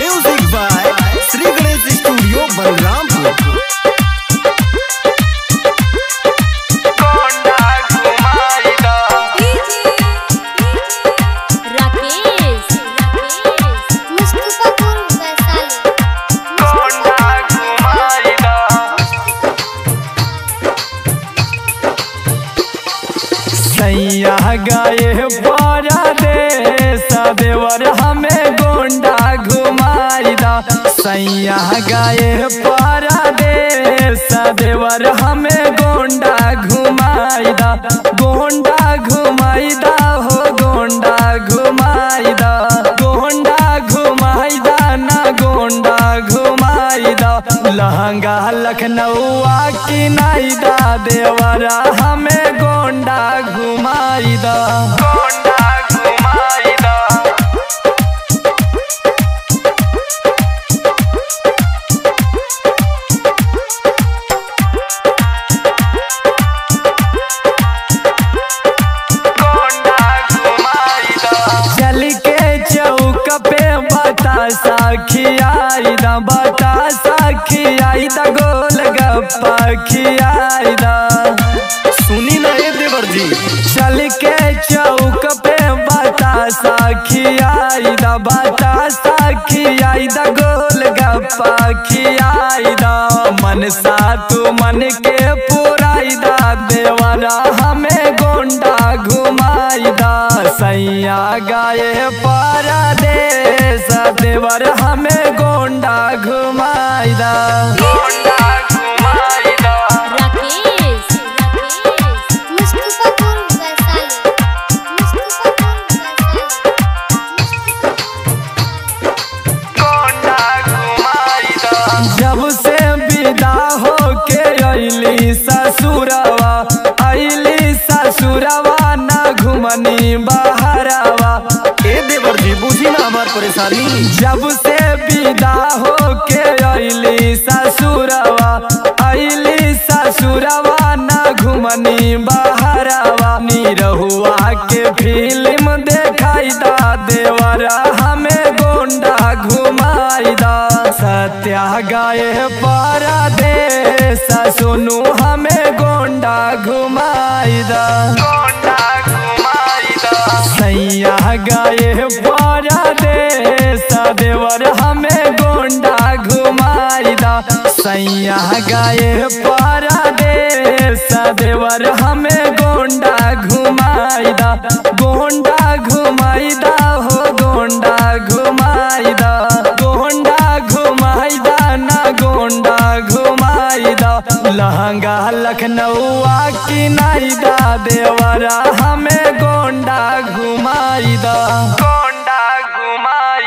Music by Shri Ganesh studio Balrampur. सैया गाये पारा दे सदेवर हमें गोंडा घुमाईदा। सैया गाये पारा दे सदेवर हमें गोंडा घुमाईदा। गोंडा घुमाईदा हो गोंडा घुमाईदा। गोंडा घुमाईदा ना गोंडा घुमाईदा। लहंगा लखनऊआ की नाईदा देवरा हमें गोंडा घुमाईदा। गोंडा घुमाईदा। गोंडा घुमाईदा। चल के चौक पे बतासा खियाईदा। बतासा खियाईदा गोल गप्पा खियाईदा। सुनी ना ये देवर जी। चल के चौक पे बतासा खियाईदा। बतासा खियाईदा गोल गप्पा खियाईदा। मन सा तू मन के पुराईदा देवरा हमें गोंडा घुमाईदा। सैया गाये पारा दे देवर हमें गोंडा घुमाईदा। जब से विदा हो के अइली ससुरवा। अइली ससुरवा ना घुमनी बहरवा। ए देवर जी बुझी ना हमार परेशानी। जब से विदा हो के अइली ससुरवा। अइली ससुरवा ना घुमनी बहरवा। निरहुआ के फिल्म देखाईदा देवरा हमें गोंडा घुमाईदा। सत्या गाये पारा दे सोनू हमें गोंडा घुमाईदा। गोंडा घुमाईदा। सैया गाये पारा दे सदेवर हमें गोंडा घुमाईदा। सैया गाये पारा दे सदेवर हमें गोंडा घुमाईदा। गोंडा घुमाईदा हो गोंडा घुमाईदा। गोंडा घुमाईदा ना गोंडा घुमाईदा। लहंगा लखनऊआ की नाईदा देवरा हमें